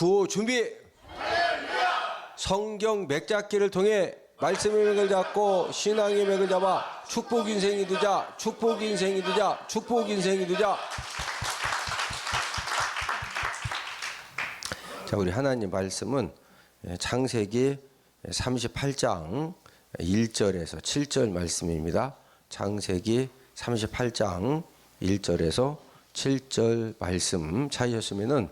구호 준비. 성경 맥잡기를 통해 말씀의 맥을 잡고 신앙의 맥을 잡아 축복 인생이 되자. 축복 인생이 되자. 축복 인생이 되자. 자, 우리 하나님 말씀은 창세기 38장 1절에서 7절 말씀입니다. 창세기 38장 1절에서 7절 말씀 찾으셨으면은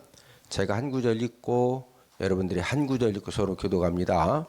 제가 한 구절 읽고 여러분들이 한 구절 읽고 서로 교독합니다.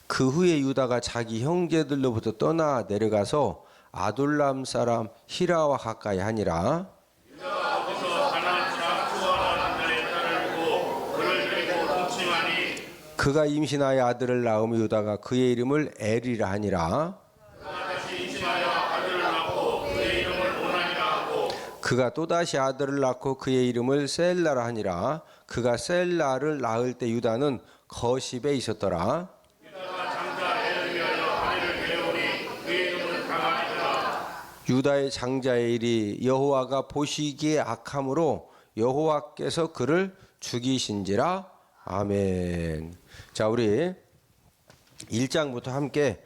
그 후에 유다가 자기 형제들로부터 떠나 내려가서 아둘람 사람 히라와 가까이 하니라. 유다가 거기서 가나안 사람 수아라 남자의 딸을 두고 그를 데리고 동침하니 그가 임신하여 아들을 낳으며 유다가 그의 이름을 엘이라 하니라. 그가 다시 임신하여 아들을 낳고 그의 이름을 오난이라 하고 그가 또다시 아들을 낳고 그의 이름을 셀라라 하니라. 그가 셀라를 낳을 때 유다는 거십에 있었더라. 유다가 장자 엘을 위하여 아내를 데려오니 그의 이름은 다말이더라. 유다의 장자의 일이 여호와가 보시기에 악함으로 여호와께서 그를 죽이신지라. 아멘. 자, 우리 1장부터 함께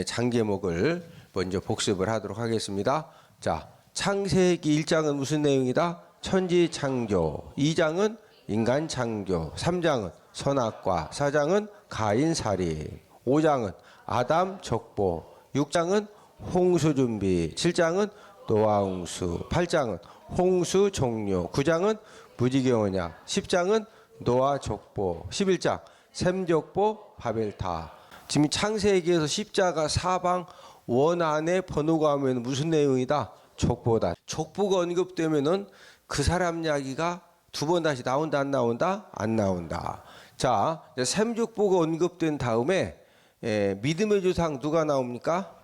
장제목을 먼저 복습을 하도록 하겠습니다. 자, 창세기 1장은 무슨 내용이다? 천지 창조. 2장은 인간 창조. 3장은 선악과. 4장은 가인 살인. 5장은 아담 족보. 6장은 홍수 준비. 7장은 노아 홍수. 8장은 홍수 종료. 9장은 무지개 언약. 10장은 노아 족보. 11장 셈 족보 바벨탑. 지금 창세기에서 십자가 사방 원안에 번호가 하면 무슨 내용이다? 족보다. 족보가 언급되면은 그 사람 이야기가 두 번 다시 나온다 안 나온다? 안 나온다. 자, 셈 족보가 언급된 다음에 믿음의 조상 누가 나옵니까?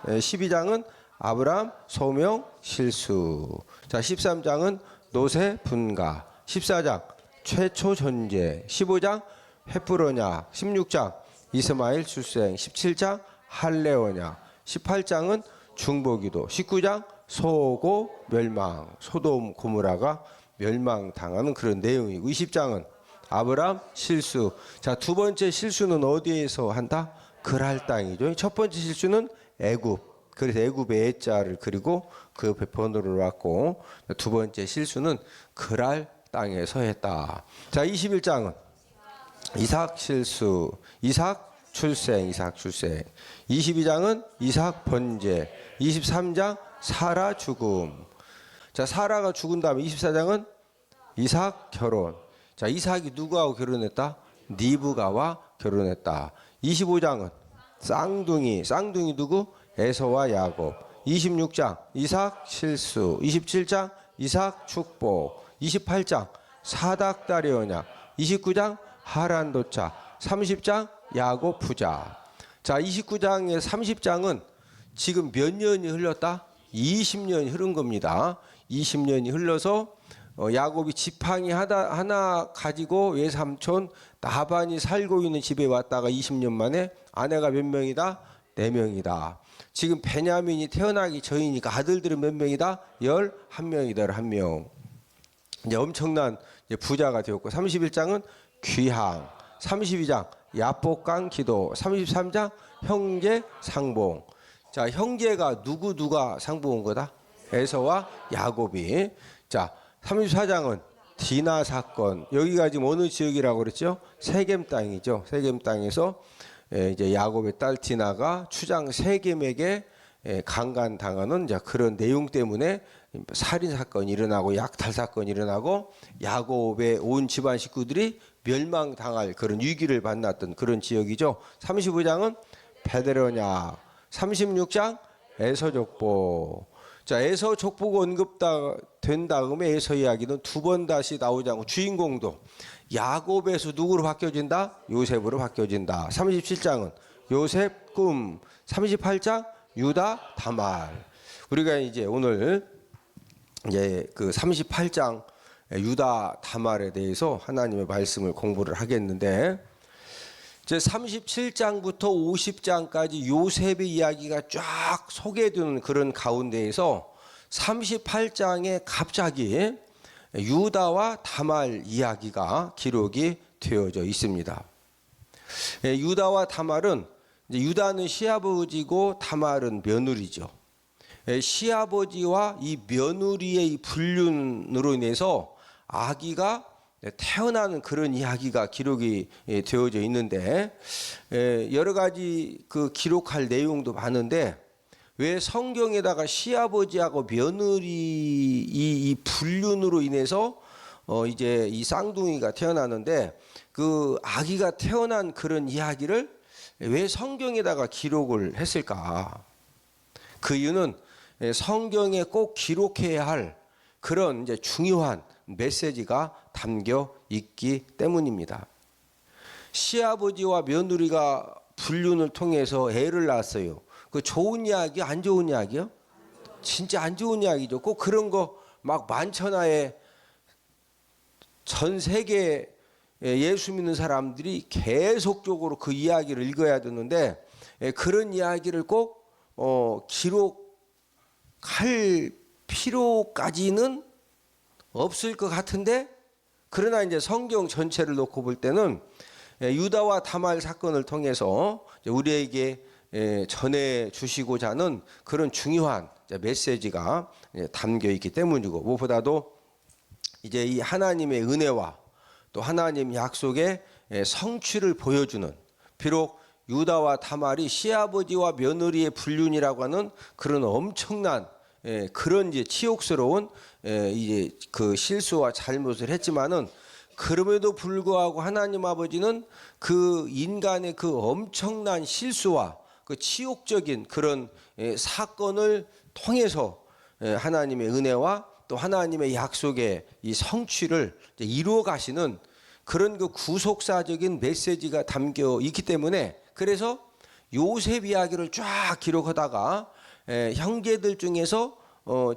12장은 아브람 소명 실수. 자, 13장은 노세 분가. 14장 최초 존재. 15장 헤프로냐. 16장 이스마엘 출생. 17장 할레오냐. 18장은 중보기도. 19장 소고 멸망. 소돔 고모라가 멸망당하는 그런 내용이고 20장은 아브람 실수. 자, 두 번째 실수는 어디에서 한다? 그랄 땅이죠. 첫 번째 실수는 애굽. 그래서 애굽의 애자를 그리고 그 옆에 번호를 놨고 두 번째 실수는 그랄 땅에서 했다. 자, 21장은 이삭 실수. 이삭 출생. 이삭 출생. 22장은 이삭 번제. 23장 사라 죽음. 자, 사라가 죽은 다음에 24장은 이삭 결혼. 자, 이삭이 누구하고 결혼했다? 리브가와 결혼했다. 25장은 쌍둥이. 쌍둥이 누구? 에서와 야곱. 26장 이삭 실수. 27장 이삭 축복. 28장 사닥다리 언약. 29장 하란 도착. 30장 야곱 부자. 자, 29장에 30장은 지금 몇 년이 흘렀다? 20년이 흐른 겁니다. 20년이 흘러서 야곱이 지팡이 하나 가지고 외삼촌 나반이 살고 있는 집에 왔다가 20년 만에 아내가 몇 명이다? 4명이다. 지금 베냐민이 태어나기 전이니까 아들들은 몇 명이다? 11명이다. 11명. 이제 엄청난 부자가 되었고 31장은 귀향. 32장 야복강 기도. 33장 형제 상봉. 자, 형제가 누가 상봉한 거다? 에서와 야곱이. 자, 34장은 디나 사건. 여기가 지금 어느 지역이라고 그랬죠? 세겜 땅이죠. 세겜 땅에서 이제 야곱의 딸 디나가 추장 세겜에게 강간당하는 그런 내용 때문에 살인 사건이 일어나고 약탈 사건이 일어나고 야곱의 온 집안 식구들이 멸망당할 그런 위기를 만났던 그런 지역이죠. 35장은 베데로냐. 36장 에서 족보. 자, 에서 족보가 언급된 다음에 에서 이야기는 두 번 다시 나오지 않고 주인공도 야곱에서 누구로 바뀌어진다? 요셉으로 바뀌어진다. 37장은 요셉 꿈. 38장 유다 다말. 우리가 이제 오늘 이제 그 38장 유다 다말에 대해서 하나님의 말씀을 공부를 하겠는데 제 37장부터 50장까지 요셉의 이야기가 쫙 소개되는 그런 가운데에서 38장에 갑자기 유다와 다말 이야기가 기록이 되어져 있습니다. 유다와 다말은, 유다는 시아버지고 다말은 며느리죠. 시아버지와 이 며느리의 이 불륜으로 인해서 아기가 태어나는 그런 이야기가 기록이 되어져 있는데, 여러 가지 그 기록할 내용도 많은데, 왜 성경에다가 시아버지하고 며느리 이 불륜으로 인해서 이제 이 쌍둥이가 태어나는데, 그 아기가 태어난 그런 이야기를 왜 성경에다가 기록을 했을까? 그 이유는 성경에 꼭 기록해야 할 그런 이제 중요한 메시지가 담겨 있기 때문입니다. 시아버지와 며느리가 불륜을 통해서 애를 낳았어요. 그 좋은 이야기, 안 좋은 이야기요? 진짜 안 좋은 이야기죠. 꼭 그런 거 막 만천하에 전 세계 예수 믿는 사람들이 계속적으로 그 이야기를 읽어야 되는데, 그런 이야기를 꼭 기록할 필요까지는 없을 것 같은데, 그러나 이제 성경 전체를 놓고 볼 때는 유다와 다말 사건을 통해서 우리에게 전해 주시고자 하는 그런 중요한 메시지가 담겨 있기 때문이고, 무엇보다도 이제 이 하나님의 은혜와 또 하나님 약속의 성취를 보여주는, 비록 유다와 다말이 시아버지와 며느리의 불륜이라고 하는 그런 엄청난 그런 이제 치욕스러운 이제 그 실수와 잘못을 했지만은, 그럼에도 불구하고 하나님 아버지는 그 인간의 그 엄청난 실수와 그 치욕적인 그런 사건을 통해서 하나님의 은혜와 또 하나님의 약속의 이 성취를 이루어 가시는 그런 그 구속사적인 메시지가 담겨 있기 때문에, 그래서 요셉 이야기를 쫙 기록하다가 형제들 중에서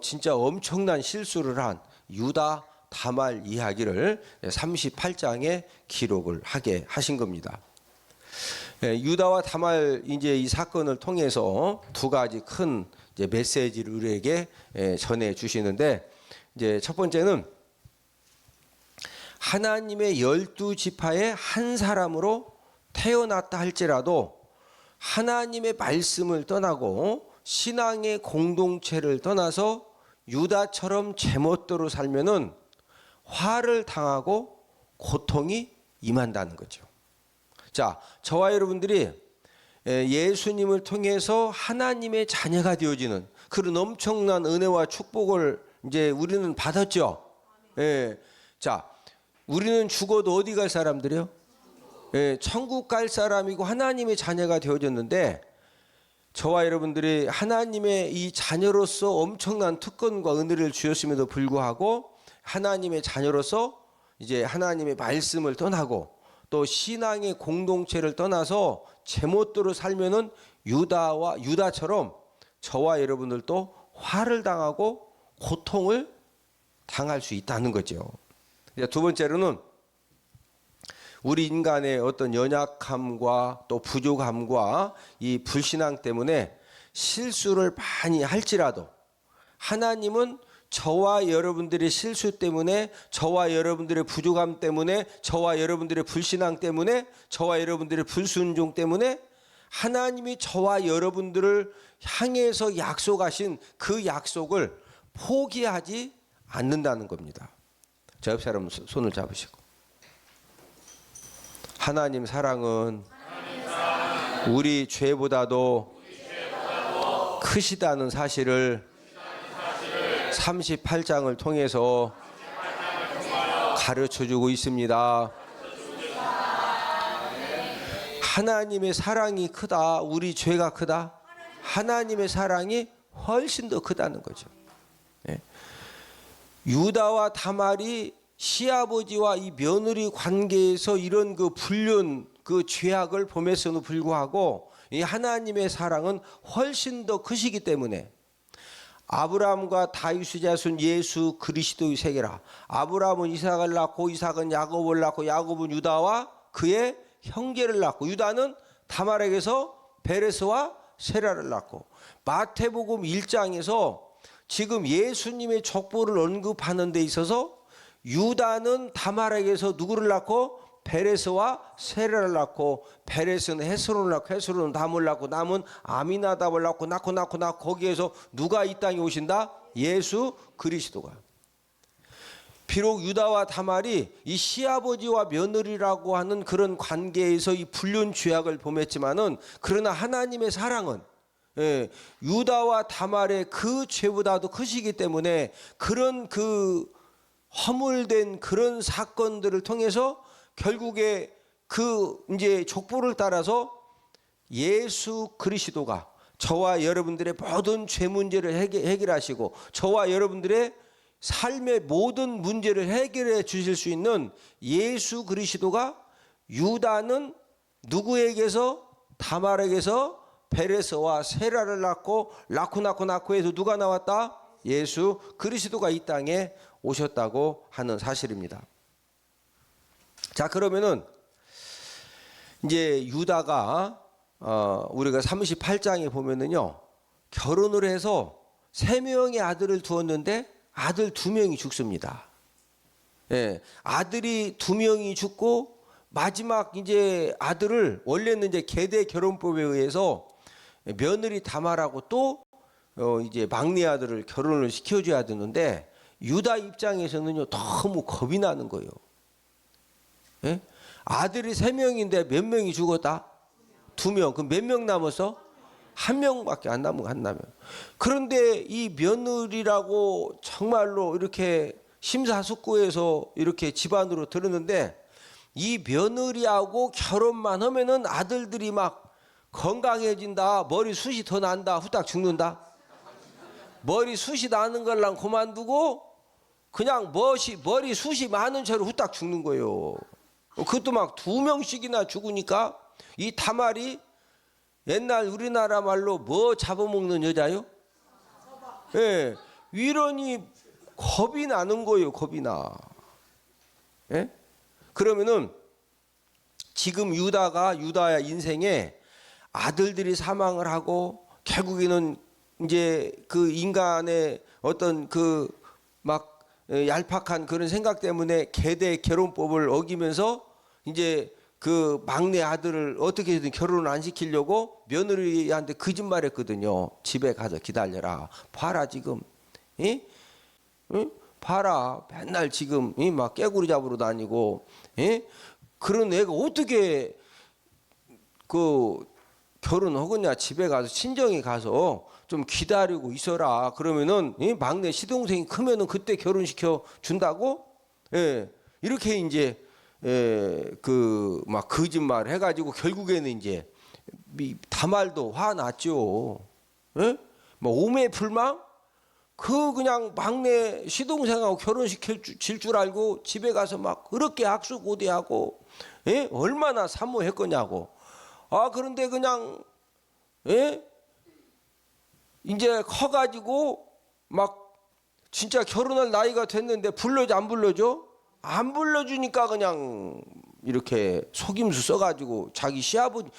진짜 엄청난 실수를 한 유다 다말 이야기를 38장에 기록을 하게 하신 겁니다. 유다와 다말 이제 이 사건을 통해서 두 가지 큰 이제 메시지를 우리에게 전해 주시는데, 이제 첫 번째는 하나님의 12지파의 한 사람으로 태어났다 할지라도 하나님의 말씀을 떠나고 신앙의 공동체를 떠나서 유다처럼 제멋대로 살면은 화를 당하고 고통이 임한다는 거죠. 자, 저와 여러분들이 예수님을 통해서 하나님의 자녀가 되어지는 그런 엄청난 은혜와 축복을 이제 우리는 받았죠. 자, 우리는 죽어도 어디 갈 사람들이요? 천국 갈 사람이고 하나님의 자녀가 되어졌는데, 저와 여러분들이 하나님의 이 자녀로서 엄청난 특권과 은혜를 주셨음에도 불구하고 하나님의 자녀로서 이제 하나님의 말씀을 떠나고 또 신앙의 공동체를 떠나서 제멋대로 살면은 유다처럼 저와 여러분들도 화를 당하고 고통을 당할 수 있다는 거죠. 두 번째로는 우리 인간의 어떤 연약함과 또 부족함과 이 불신앙 때문에 실수를 많이 할지라도 하나님은 저와 여러분들의 실수 때문에, 저와 여러분들의 부족함 때문에, 저와 여러분들의 불신앙 때문에, 저와 여러분들의 불순종 때문에 하나님이 저와 여러분들을 향해서 약속하신 그 약속을 포기하지 않는다는 겁니다. 저 옆 사람 손을 잡으시고, 하나님 사랑은 우리 죄보다도 크시다는 사실을 38장을 통해서 가르쳐주고 있습니다. 하나님의 사랑이 크다, 우리 죄가 크다? 하나님의 사랑이 훨씬 더 크다는 거죠. 유다와 다말이 시아버지와 이 며느리 관계에서 이런 그 불륜, 그 죄악을 범했음에도 불구하고 이 하나님의 사랑은 훨씬 더 크시기 때문에, 아브라함과 다윗의 자손 예수 그리스도의 세계라. 아브라함은 이삭을 낳고 이삭은 야곱을 낳고 야곱은 유다와 그의 형제를 낳고 유다는 다말에게서 베레스와 세라를 낳고, 마태복음 1장에서 지금 예수님의 족보를 언급하는 데 있어서 유다는 다말에게서 누구를 낳고 베레스와 세라를 낳고, 베레스는 헤스론을 낳고, 헤스론은 담을 낳고, 남은 아미나답을 낳고 거기에서 누가 이 땅에 오신다? 예수 그리스도가. 비록 유다와 다말이 이 시아버지와 며느리라고 하는 그런 관계에서 이 불륜 죄악을 범했지만은, 그러나 하나님의 사랑은 유다와 다말의 그 죄보다도 크시기 때문에, 그런 그 허물된 그런 사건들을 통해서 결국에 그 이제 족보를 따라서 예수 그리스도가 저와 여러분들의 모든 죄 문제를 해결하시고, 저와 여러분들의 삶의 모든 문제를 해결해 주실 수 있는 예수 그리스도가, 유다는 누구에게서? 다말에게서 베레스와 세라를 낳고 해서 누가 나왔다? 예수 그리스도가 이 땅에 오셨다고 하는 사실입니다. 자, 그러면은 이제 유다가 우리가 38장에 보면은요, 결혼을 해서 3명의 아들을 두었는데 아들 2명이 죽습니다. 예, 아들이 2명이 죽고, 마지막 이제 아들을, 원래는 이제 계대 결혼법에 의해서 며느리 다말하고 또 이제 막내 아들을 결혼을 시켜줘야 되는데, 유다 입장에서는요 너무 겁이 나는 거예요. 예? 아들이 3명인데 몇 명이 죽었다? 2명. 그럼 몇 명 남았어? 1명밖에 안 남은 거, 안 남은. 그런데 이 며느리라고 정말로 이렇게 심사숙고해서 이렇게 집안으로 들었는데, 이 며느리하고 결혼만 하면은 아들들이 막 건강해진다, 머리 숱이 더 난다, 후딱 죽는다. 머리 숱이 나는 걸랑 그만두고 그냥 머리 숱이 많은 채로 후딱 죽는 거예요. 그것도 막 2명씩이나 죽으니까, 이 다말이 옛날 우리나라 말로 뭐 잡아먹는 여자요? 예, 이러니 겁이 나는 거예요. 겁이 나. 예? 그러면은 지금 유다의 인생에 아들들이 사망을 하고, 결국에는 이제 그 인간의 어떤 그 막 얄팍한 그런 생각 때문에 계대 결혼법을 어기면서 이제 그 막내 아들을 어떻게든 결혼을 안 시키려고 며느리한테 거짓말했거든요. 집에 가서 기다려라. 봐라 지금, 예? 응? 봐라 맨날 지금 막 깨구리 잡으러 다니고, 예? 그런 애가 어떻게 그 결혼하겠냐. 집에 가서 친정에 가서 좀 기다리고 있어라. 그러면은 막내 시동생이 크면은 그때 결혼시켜 준다고? 예, 이렇게 이제 그 막 거짓말 해가지고 결국에는 이제 다말도 화났죠. 예? 뭐 오매불망? 그냥 막내 시동생하고 결혼시킬 줄 알고 집에 가서 막 그렇게 악수고대하고, 예? 얼마나 사모했거냐고. 아, 그런데 그냥, 예? 이제 커가지고 막 진짜 결혼할 나이가 됐는데 불러줘, 안 불러줘? 안 불러주니까 그냥 이렇게 속임수 써가지고 자기 시아버지,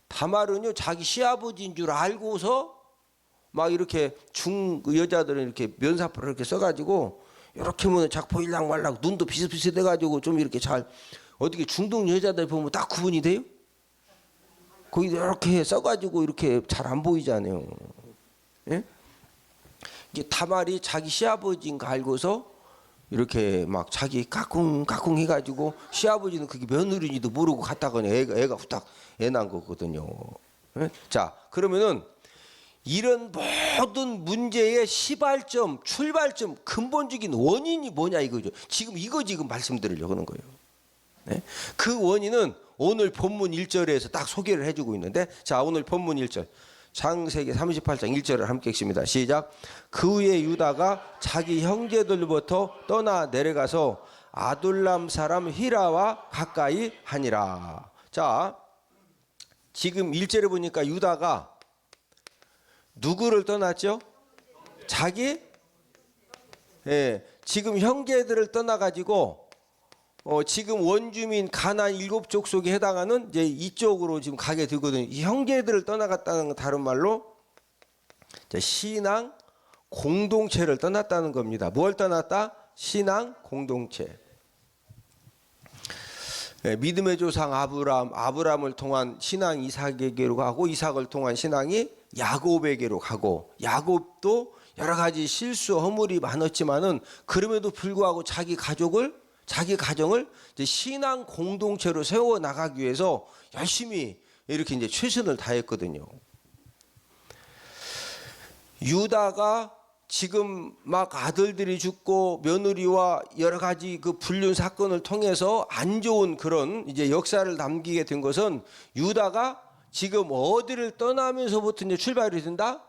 다말은요 자기 시아버지인 줄 알고서 막 이렇게 여자들은 이렇게 면사포를 이렇게 써가지고 이렇게 보면 작포일랑 말랑 눈도 비슷비슷해가지고 좀 이렇게 잘, 어떻게 중동 여자들 보면 딱 구분이 돼요? 거기 이렇게 써가지고 이렇게 잘 안 보이잖아요. 예? 이게 다말이 자기 시아버지인가 알고서 이렇게 막 자기 까꿍 해가지고, 시아버지는 그게 며느리인지도 모르고 갔다가 애가 후딱 애 난 거거든요. 예? 자, 그러면은 이런 모든 문제의 시발점, 출발점, 근본적인 원인이 뭐냐 이거죠. 지금 말씀드리려고 하는 거예요. 예? 그 원인은 오늘 본문 1절에서 딱 소개를 해주고 있는데, 자, 오늘 본문 1절 창세기 38장 1절을 함께 읽습니다. 시작. 그 후에 유다가 자기 형제들로부터 떠나 내려가서 아둘람 사람 히라와 가까이 하니라. 자, 지금 1절에 보니까 유다가 누구를 떠났죠? 자기, 예, 지금 형제들을 떠나가지고 지금 원주민 가나안 7족속에 해당하는 이제 이쪽으로 지금 가게 되거든요. 이 형제들을 떠나갔다는 건 다른 말로 신앙 공동체를 떠났다는 겁니다. 뭘 떠났다? 신앙 공동체. 믿음의 조상 아브라함을 통한 신앙 이삭에게로 가고 이삭을 통한 신앙이 야곱에게로 가고 야곱도 여러 가지 실수 허물이 많았지만은 그럼에도 불구하고 자기 가정을 이제 신앙 공동체로 세워 나가기 위해서 열심히 이렇게 이제 최선을 다했거든요. 유다가 지금 막 아들들이 죽고 며느리와 여러 가지 그 불륜 사건을 통해서 안 좋은 그런 이제 역사를 남기게 된 것은 유다가 지금 어디를 떠나면서부터 이제 출발이 된다?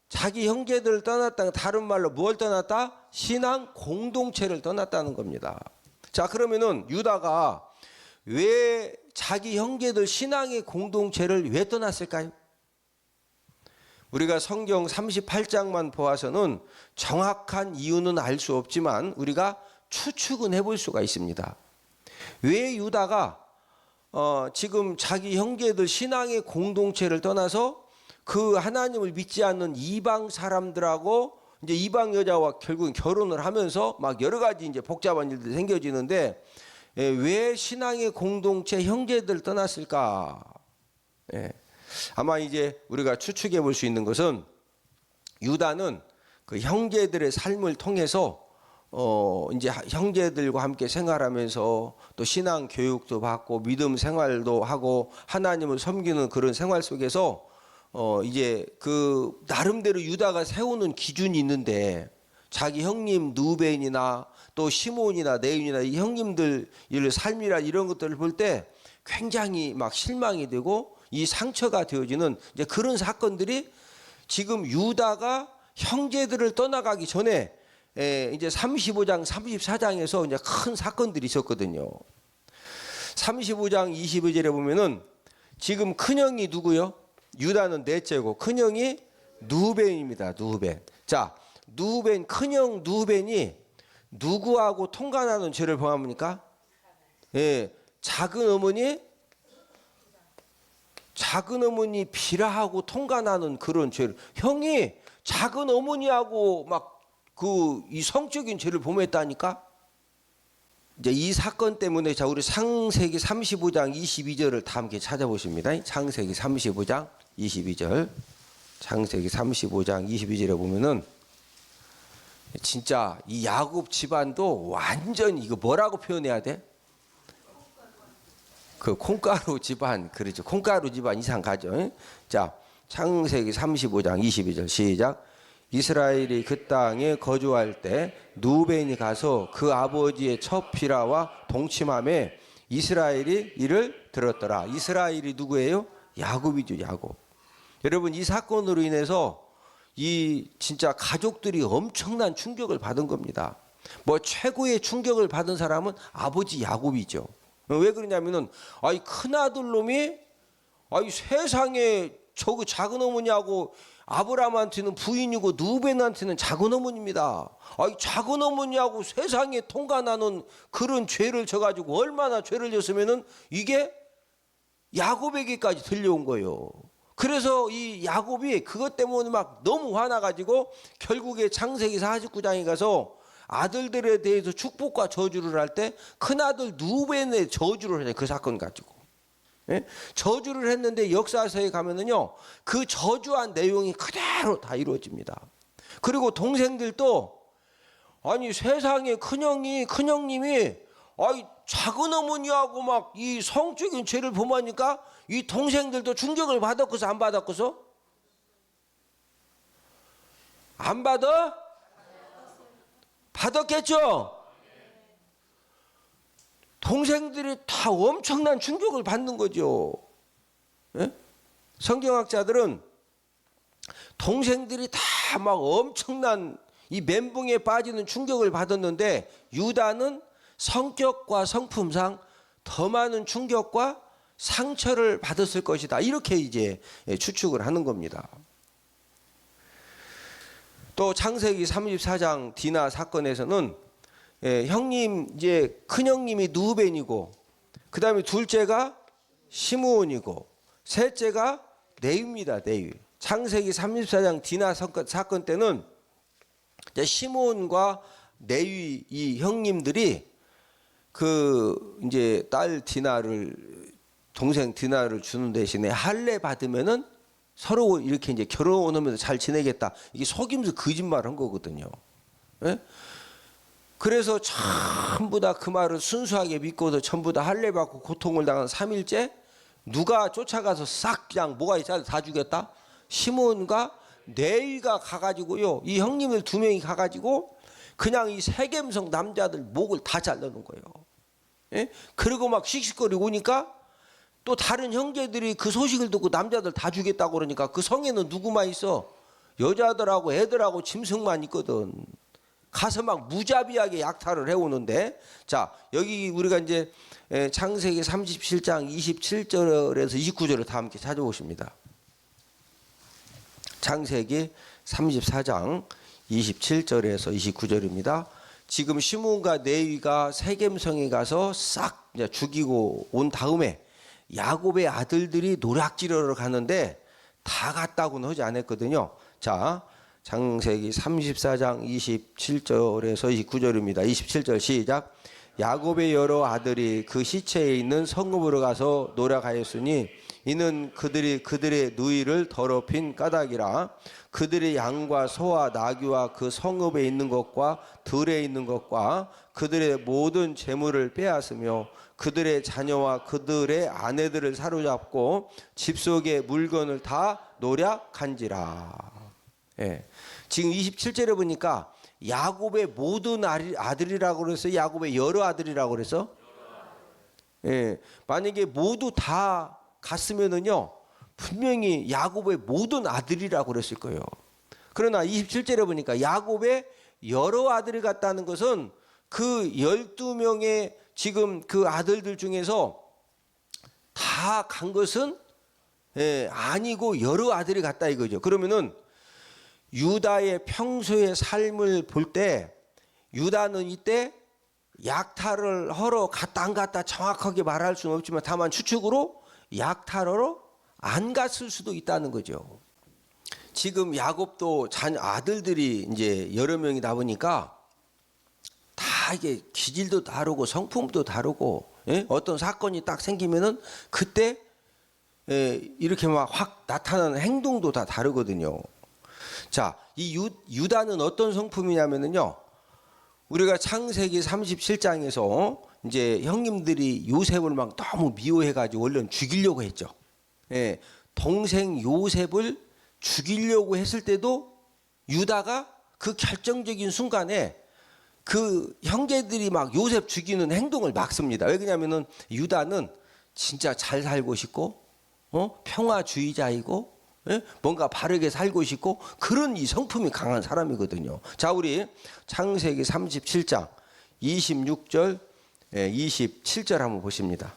자기 형제들을 떠났다. 다른 말로 뭘 떠났다? 신앙 공동체를 떠났다는 겁니다. 자, 그러면은 유다가 왜 자기 형제들 신앙의 공동체를 왜 떠났을까요? 우리가 성경 38장만 보아서는 정확한 이유는 알 수 없지만 우리가 추측은 해볼 수가 있습니다. 왜 유다가 지금 자기 형제들 신앙의 공동체를 떠나서 그 하나님을 믿지 않는 이방 사람들하고 이제 이방 여자와 결국은 결혼을 하면서 막 여러 가지 이제 복잡한 일들이 생겨지는데 왜 신앙의 공동체 형제들 떠났을까? 아마 이제 우리가 추측해 볼 수 있는 것은 유다는 그 형제들의 삶을 통해서 이제 형제들과 함께 생활하면서 또 신앙 교육도 받고 믿음 생활도 하고 하나님을 섬기는 그런 생활 속에서 이제 그 나름대로 유다가 세우는 기준이 있는데 자기 형님 누벤이나 또 시몬이나 네윈이나 이 형님들 삶이라 이런 것들을 볼 때 굉장히 막 실망이 되고 이 상처가 되어지는 이제 그런 사건들이 지금 유다가 형제들을 떠나가기 전에 이제 35장, 34장에서 이제 큰 사건들이 있었거든요. 35장 22절에 보면은 지금 큰형이 누구요? 유다는 넷째고 큰형이 누벤입니다. 누벤. 자, 누벤 큰형 누벤이 누구하고 통관하는 죄를 범합니까? 작은 어머니 비라하고 통관하는 그런 죄를 형이 작은 어머니하고 막 그 이 성적인 죄를 범했다니까. 이제 이 사건 때문에 자 우리 창세기 35장 22절을 다 함께 찾아보십니다. 창세기 35장 22절. 창세기 35장 22절에 보면은 진짜 이 야곱 집안도 완전히 이거 뭐라고 표현해야 돼? 그 콩가루 집안, 그렇죠. 콩가루 집안 이상 가죠. 자, 창세기 35장 22절 시작. 이스라엘이 그 땅에 거주할 때 누벤이 가서 그 아버지의 첫 비라와 동침함에 이스라엘이 이를 들었더라. 이스라엘이 누구예요? 야곱이죠, 야곱. 여러분 이 사건으로 인해서 이 진짜 가족들이 엄청난 충격을 받은 겁니다. 뭐 최고의 충격을 받은 사람은 아버지 야곱이죠. 왜 그러냐면은 아이 큰아들 놈이 아이 세상에 저거 작은 어머니하고 아브라함한테는 부인이고 누벤한테는 작은 어머니입니다. 아이 작은 어머니하고 세상에 통과나는 그런 죄를 져가지고 얼마나 죄를 졌으면은 이게 야곱에게까지 들려온 거예요. 그래서 이 야곱이 그것 때문에 막 너무 화나가지고 결국에 창세기 49장에 가서 아들들에 대해서 축복과 저주를 할 때 큰아들 누벤의 저주를 해요. 그 사건 가지고. 저주를 했는데 역사서에 가면은요 그 저주한 내용이 그대로 다 이루어집니다. 그리고 동생들도 아니 세상에 큰형님이 아이 작은 어머니하고 막 이 성적인 죄를 범하니까 이 동생들도 충격을 받았고서 안 받았고서 안 받아? 받았겠죠? 동생들이 다 엄청난 충격을 받는 거죠. 성경학자들은 동생들이 다 막 엄청난 이 멘붕에 빠지는 충격을 받았는데 유다는 성격과 성품상 더 많은 충격과 상처를 받았을 것이다. 이렇게 이제 추측을 하는 겁니다. 또 창세기 34장 디나 사건에서는 형님 이제 큰 형님이 누벤이고 그다음에 둘째가 시므온이고 셋째가 네위입니다. 네위. 창세기 34장 디나 사건 때는 시므온과 네위 이 형님들이 그 이제 딸 디나를 동생 디나를 주는 대신에 할례 받으면은 서로 이렇게 이제 결혼하면서 잘 지내겠다. 이게 속임수 거짓말한 거거든요. 예? 그래서 전부 다 그 말을 순수하게 믿고서 전부 다 할례 받고 고통을 당한 3일째 누가 쫓아가서 싹 그냥 뭐가 있어 다 주겠다. 시몬과 네위가 가가지고요. 이 형님들 2명이 가가지고 그냥 이 세겜성 남자들 목을 다 잘라놓은 거예요. 예? 그리고 막 씩씩거리고 오니까 또 다른 형제들이 그 소식을 듣고 남자들 다 주겠다고 그러니까 그 성에는 누구만 있어? 여자들하고 애들하고 짐승만 있거든. 가서 막 무자비하게 약탈을 해오는데, 자 여기 우리가 이제 창세기 37장 27절에서 29절을 다 함께 찾아보십니다. 창세기 34장 27절에서 29절입니다. 지금 시몬과 네위가 세겜성에 가서 싹 죽이고 온 다음에 야곱의 아들들이 노략질하러 가는데 다 갔다고는 하지 않았거든요. 자, 창세기 34장 27절에서 29절입니다. 27절 시작. 야곱의 여러 아들이 그 시체에 있는 성읍으로 가서 노략하였으니 이는 그들이 그들의 누이를 더럽힌 까닭이라. 그들의 양과 소와 나귀와 그 성읍에 있는 것과 들에 있는 것과 그들의 모든 재물을 빼앗으며 그들의 자녀와 그들의 아내들을 사로잡고 집 속의 물건을 다 노략한지라. 예. 지금 27절에 보니까 야곱의 모든 아들이라고 그래서 야곱의 여러 아들이라고 그래서 예. 만약에 모두 다 갔으면은요 분명히 야곱의 모든 아들이라고 그랬을 거예요. 그러나 27절에 보니까 야곱의 여러 아들이 갔다는 것은 그 12명의 지금 그 아들들 중에서 다 간 것은 아니고 여러 아들이 갔다 이거죠. 그러면은 유다의 평소의 삶을 볼 때 유다는 이때 약탈을 하러 갔다 안 갔다 정확하게 말할 수는 없지만 다만 추측으로 약탈하러 안 갔을 수도 있다는 거죠. 지금 야곱도 아들들이 이제 여러 명이 나오니까 다 이게 기질도 다르고 성품도 다르고 어떤 사건이 딱 생기면은 그때 이렇게 막 확 나타나는 행동도 다 다르거든요. 자, 이 유다는 어떤 성품이냐면은요. 우리가 창세기 37장에서 이제 형님들이 요셉을 막 너무 미워해가지고 원래는 죽이려고 했죠. 동생 요셉을 죽이려고 했을 때도 유다가 그 결정적인 순간에 그 형제들이 막 요셉 죽이는 행동을 막습니다. 왜 그러냐면은 유다는 진짜 잘 살고 싶고 평화주의자이고 뭔가 바르게 살고 싶고 그런 이 성품이 강한 사람이거든요. 자, 우리 창세기 37장 26절 27절 한번 보십니다.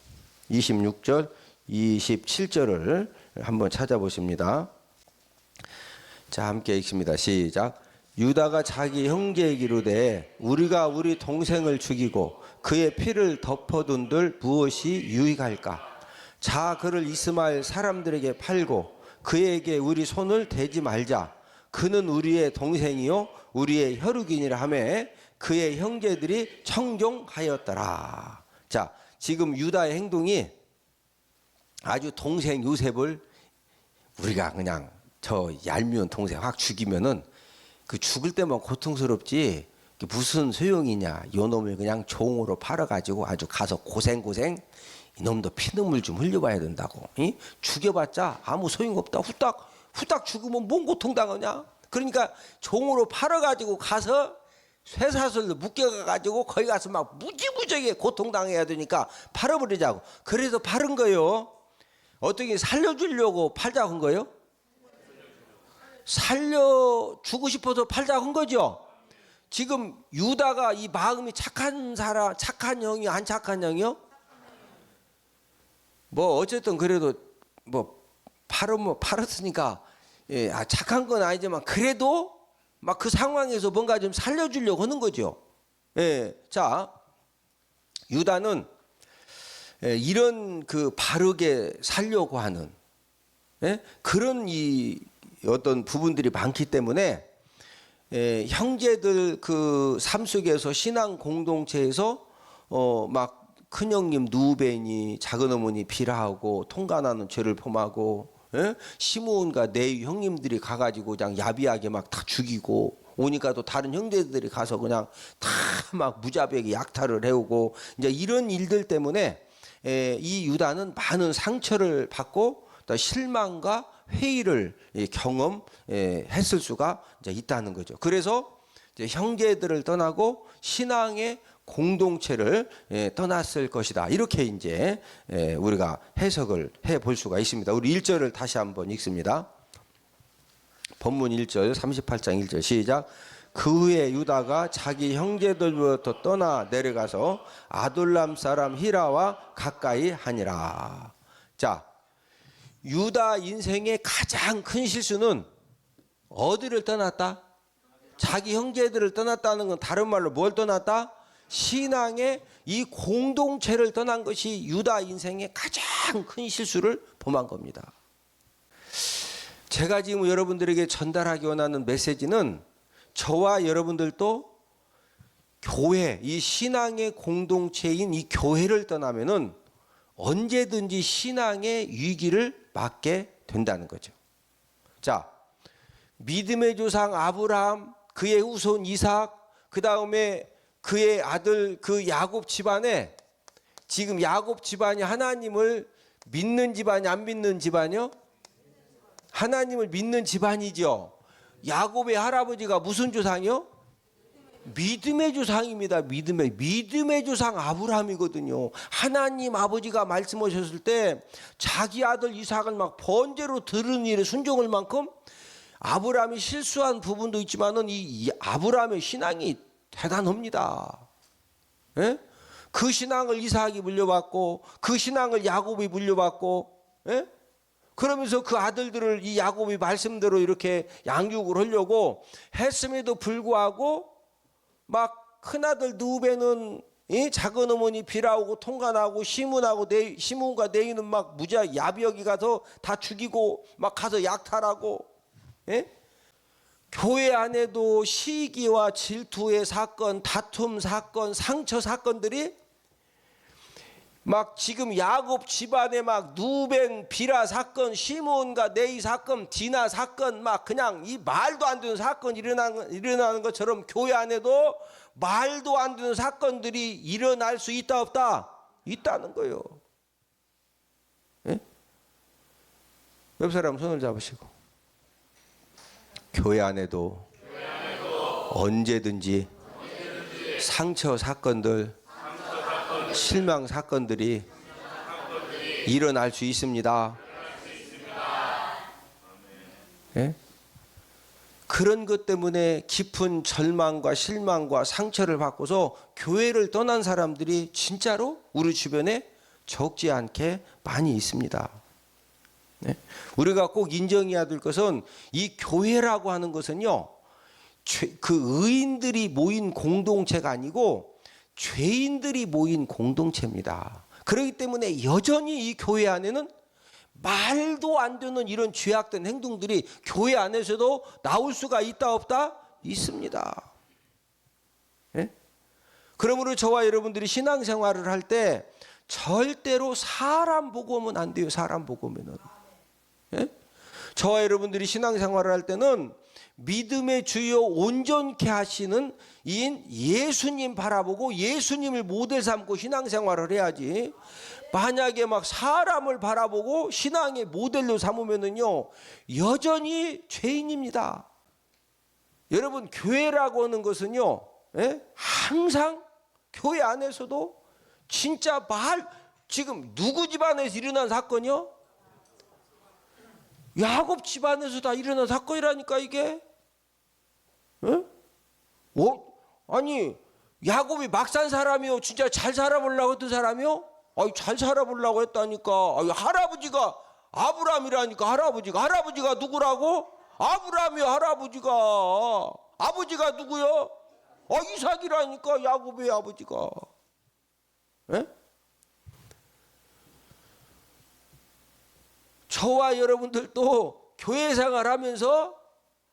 26절 27절을 한번 찾아보십니다. 자, 함께 읽습니다. 시작. 유다가 자기 형제에게 이르되 우리가 우리 동생을 죽이고 그의 피를 덮어둔들 무엇이 유익할까? 자, 그를 이스마엘 사람들에게 팔고 그에게 우리 손을 대지 말자. 그는 우리의 동생이요 우리의 혈육이니라 하며 그의 형제들이 청종하였더라. 자, 지금 유다의 행동이 아주 동생 요셉을 우리가 그냥 저 얄미운 동생 확 죽이면은 그 죽을 때만 고통스럽지 무슨 소용이냐. 요놈을 그냥 종으로 팔아가지고 아주 가서 고생 이놈도 피눈물 좀 흘려봐야 된다고. 죽여봤자 아무 소용없다. 후딱 죽으면 뭔 고통당하냐. 그러니까 종으로 팔아가지고 가서 쇠사슬로 묶여가지고 거기 가서 막 무지무지하게 고통당해야 되니까 팔아버리자고. 그래서 팔은 거예요. 어떻게 살려주려고 팔자고 한 거예요? 살려주고 싶어서 팔자고 한 거죠. 지금 유다가 이 마음이 착한 사람, 착한 형이 안 착한 형이요? 뭐 어쨌든 그래도 뭐 팔았으니까 착한 건 아니지만 그래도 막 그 상황에서 뭔가 좀 살려주려고 하는 거죠. 자, 유다는 이런 그 바르게 살려고 하는 그런 이 어떤 부분들이 많기 때문에 형제들 그 삶 속에서 신앙 공동체에서 막 큰형님 누벤이 작은어머니 비라하고 통간하는 죄를 범하고, 예? 시므온과 네 형님들이 가가지고 그냥 야비하게 막 다 죽이고 오니까 또 다른 형제들이 가서 그냥 다 막 무자비하게 약탈을 해오고, 이제 이런 일들 때문에 이 유다는 많은 상처를 받고 또 실망과 회의를 경험했을 수가 이제 있다는 거죠. 그래서 이제 형제들을 떠나고 신앙의 공동체를 떠났을 것이다. 이렇게 이제 우리가 해석을 해 볼 수가 있습니다. 우리 1절을 다시 한번 읽습니다. 본문 1절 38장 1절 시작. 그 후에 유다가 자기 형제들로부터 떠나 내려가서 아둘람 사람 히라와 가까이 하니라. 자, 유다 인생의 가장 큰 실수는 어디를 떠났다? 자기 형제들을 떠났다는 건 다른 말로 뭘 떠났다? 신앙의 이 공동체를 떠난 것이 유다 인생의 가장 큰 실수를 범한 겁니다. 제가 지금 여러분들에게 전달하기 원하는 메시지는 저와 여러분들도 교회, 이 신앙의 공동체인 이 교회를 떠나면은 언제든지 신앙의 위기를 맞게 된다는 거죠. 자, 믿음의 조상 아브라함, 그의 후손 이삭, 그 다음에 그의 아들 그 야곱 집안에, 지금 야곱 집안이 하나님을 믿는 집안이 안 믿는 집안이요? 하나님을 믿는 집안이죠. 야곱의 할아버지가 무슨 조상이요? 믿음의 조상입니다. 믿음의 조상 아브라함이거든요. 하나님 아버지가 말씀하셨을 때 자기 아들 이삭을 막 번제로 들은 일에 순종할 만큼 아브라함이 실수한 부분도 있지만은 이 아브라함의 신앙이 대단합니다. 예? 그 신앙을 이삭이 물려받고 그 신앙을 야곱이 물려받고, 예? 그러면서 그 아들들을 이 야곱이 말씀대로 이렇게 양육을 하려고 했음에도 불구하고 막 큰아들 누벤은 작은 어머니 비라오고 통간하고 시므온과 네이는 막 무자 야비하게 가서 다 죽이고 막 가서 약탈하고, 예? 교회 안에도 시기와 질투의 사건, 다툼 사건, 상처 사건들이 막 지금 야곱 집안에 막 누벤 비라 사건, 시므온과 네이 사건, 디나 사건, 막 그냥 이 말도 안 되는 사건이 일어나는 것처럼 교회 안에도 말도 안 되는 사건들이 일어날 수 있다 없다? 있다는 거예요. 예? 옆 사람 손을 잡으시고, 교회 안에도 언제든지 상처 사건들, 실망 사건들이 일어날 수 있습니다. 예? 그런 것 때문에 깊은 절망과 실망과 상처를 받고서 교회를 떠난 사람들이 진짜로 우리 주변에 적지 않게 많이 있습니다. 네? 우리가 꼭 인정해야 될 것은 이 교회라고 하는 것은요, 그 의인들이 모인 공동체가 아니고 죄인들이 모인 공동체입니다. 그렇기 때문에 여전히 이 교회 안에는 말도 안 되는 이런 죄악된 행동들이 교회 안에서도 나올 수가 있다 없다? 있습니다. 예? 그러므로 저와 여러분들이 신앙생활을 할 때 절대로 사람 보고 오면 안 돼요. 사람 보고 오면은. 예? 저와 여러분들이 신앙생활을 할 때는 믿음의 주요 온전케 하시는 이인 예수님 바라보고 예수님을 모델 삼고 신앙생활을 해야지, 만약에 막 사람을 바라보고 신앙의 모델로 삼으면은요 여전히 죄인입니다. 여러분, 교회라고 하는 것은요, 예? 항상 교회 안에서도 진짜 지금 누구 집안에서 일어난 사건이요? 야곱 집안에서 다 일어난 사건이라니까 이게. 예? 아니 야곱이 막 산 사람이요, 진짜 잘 살아보려고 했던 사람이요? 잘 살아보려고 했다니까. 할아버지가 아브라함이라니까. 할아버지가 누구라고? 아브라함이요. 할아버지가. 아버지가 누구요? 이삭이라니까. 야곱의 아버지가. 예? 저와 여러분들도 교회 생활하면서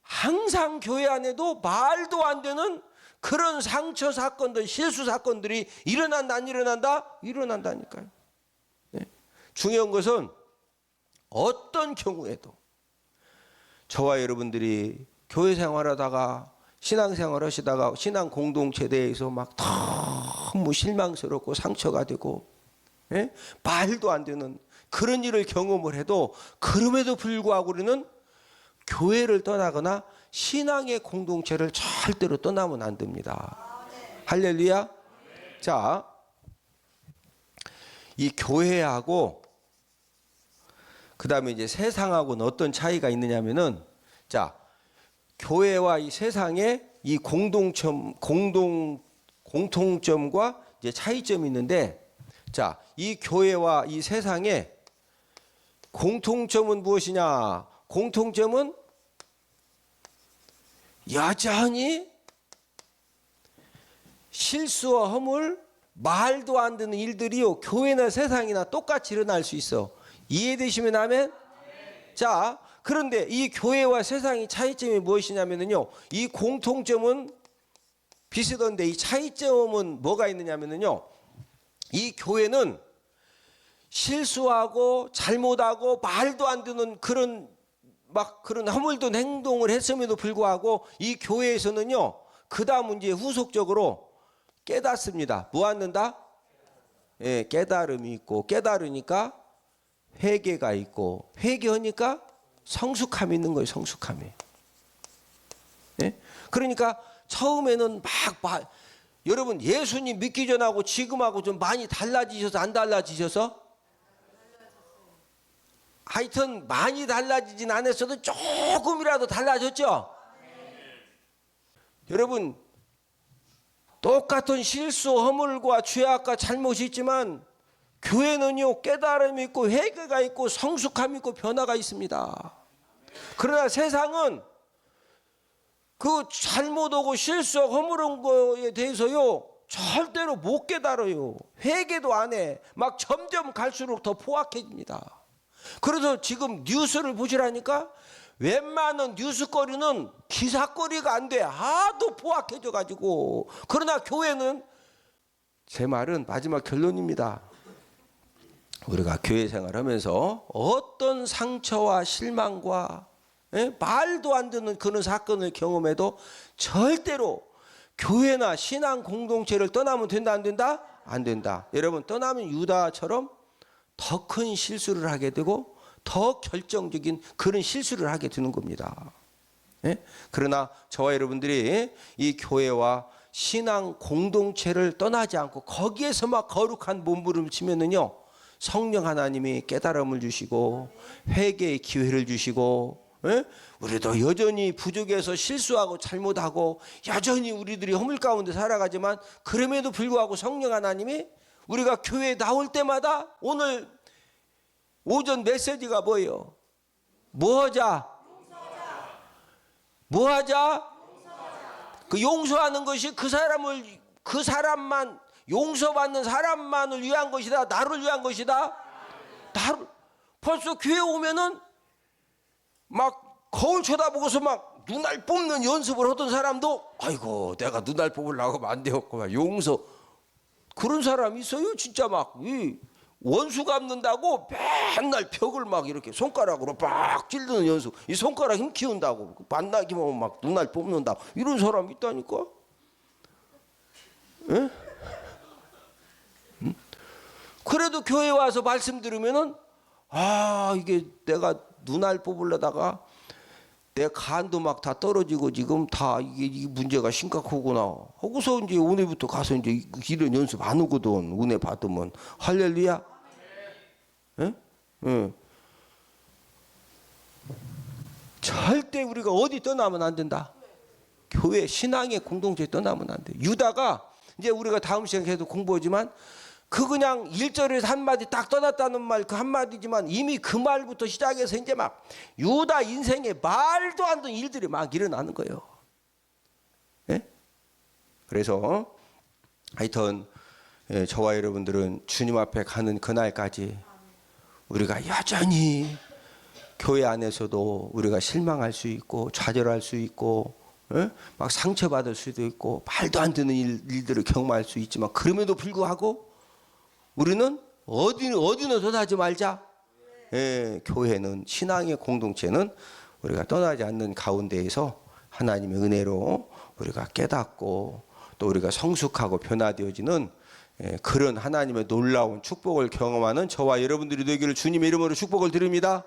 항상 교회 안에도 말도 안 되는 그런 상처 사건들, 실수 사건들이 일어난다 안 일어난다? 일어난다니까요. 네. 중요한 것은 어떤 경우에도 저와 여러분들이 교회 생활하다가 신앙생활 하시다가 신앙 공동체 대해서 막 너무 실망스럽고 상처가 되고, 예? 말도 안 되는 그런 일을 경험을 해도 그럼에도 불구하고 우리는 교회를 떠나거나 신앙의 공동체를 절대로 떠나면 안 됩니다. 할렐루야. 자, 이 교회하고 그 다음에 이제 세상하고는 어떤 차이가 있느냐면은, 자, 교회와 이 세상의 이 공통점과 이제 차이점이 있는데, 자, 이 교회와 이 세상의 공통점은 무엇이냐? 공통점은 여전히 실수와 허물, 말도 안 되는 일들이요, 교회나 세상이나 똑같이 일어날 수 있어. 이해되시면 아멘? 자, 그런데 이 교회와 세상의 차이점이 무엇이냐면요, 이 공통점은 비슷한데 이 차이점은 뭐가 있느냐면요, 이 교회는 실수하고 잘못하고 말도 안 되는 그런 허물된 행동을 했음에도 불구하고 이 교회에서는요, 그 다음 이제 후속적으로 깨닫습니다. 뭐 얻는다? 예, 깨달음이 있고, 깨달으니까 회개가 있고, 회개하니까 성숙함이 있는 거예요. 성숙함이. 예? 그러니까 처음에는 여러분 예수님 믿기 전하고 지금하고 좀 많이 달라지셔서 안 달라지셔서? 하여튼 많이 달라지진 않았어도 조금이라도 달라졌죠? 여러분 똑같은 실수, 허물과 죄악과 잘못이 있지만 교회는요, 깨달음이 있고 회개가 있고 성숙함이 있고 변화가 있습니다. 그러나 세상은 그 잘못하고 실수하고 허물한 거에 대해서요, 절대로 못 깨달아요. 회개도 안 해. 막 점점 갈수록 더 포악해집니다. 그래서 지금 뉴스를 보시라니까 웬만한 뉴스거리는 기사거리가 안 돼. 하도 포악해져 가지고. 그러나 교회는, 제 말은 마지막 결론입니다. 우리가 교회 생활하면서 어떤 상처와 실망과 말도 안 되는 그런 사건을 경험해도 절대로 교회나 신앙 공동체를 떠나면 된다 안 된다? 안 된다. 여러분 떠나면 유다처럼 더 큰 실수를 하게 되고 더 결정적인 그런 실수를 하게 되는 겁니다. 그러나 저와 여러분들이 이 교회와 신앙 공동체를 떠나지 않고 거기에서 막 거룩한 몸부림을 치면은요, 성령 하나님이 깨달음을 주시고 회개의 기회를 주시고, 우리도 여전히 부족해서 실수하고 잘못하고 여전히 우리들이 허물 가운데 살아가지만 그럼에도 불구하고 성령 하나님이 우리가 교회에 나올 때마다, 오늘 오전 메시지가 뭐예요? 뭐하자? 뭐하자? 그 용서하는 것이 그 사람만, 용서받는 사람만을 위한 것이다? 나를 위한 것이다? 나를. 벌써 교회 오면은 막 거울 쳐다보고서 막 눈알 뽑는 연습을 하던 사람도, 아이고 내가 눈알 뽑으려고 하면 안 되었구만, 용서. 그런 사람이 있어요. 진짜 막 원수 갚는다고 맨날 벽을 막 이렇게 손가락으로 막 찔르는 연습, 이 손가락 힘 키운다고 만나기만 하면 막 눈알 뽑는다, 이런 사람이 있다니까. 에? 그래도 교회 와서 말씀 들으면은, 아 이게 내가 눈알 뽑으려다가 내 간도 막 다 떨어지고 지금 다 이게 문제가 심각하구나 하고서 이제 오늘부터 가서 이제 이런 연습 안 하거든. 은혜 받으면. 할렐루야. 예? 예. 절대 우리가 어디 떠나면 안 된다. 교회 신앙의 공동체에 떠나면 안 돼. 유다가 이제 우리가 다음 시간에도 공부하지만 그 그냥 1절에서 한마디 딱 떠났다는 말 그 한마디지만 이미 그 말부터 시작해서 이제 막 유다 인생에 말도 안 되는 일들이 막 일어나는 거예요. 예? 그래서 하여튼 저와 여러분들은 주님 앞에 가는 그날까지 우리가 여전히 교회 안에서도 우리가 실망할 수 있고 좌절할 수 있고 막 상처받을 수도 있고 말도 안 되는 일들을 경험할 수 있지만 그럼에도 불구하고 우리는 어디는 떠나지 말자. 예, 교회는 신앙의 공동체는 우리가 떠나지 않는 가운데에서 하나님의 은혜로 우리가 깨닫고 또 우리가 성숙하고 변화되어지는 그런 하나님의 놀라운 축복을 경험하는 저와 여러분들이 되기를 주님의 이름으로 축복을 드립니다.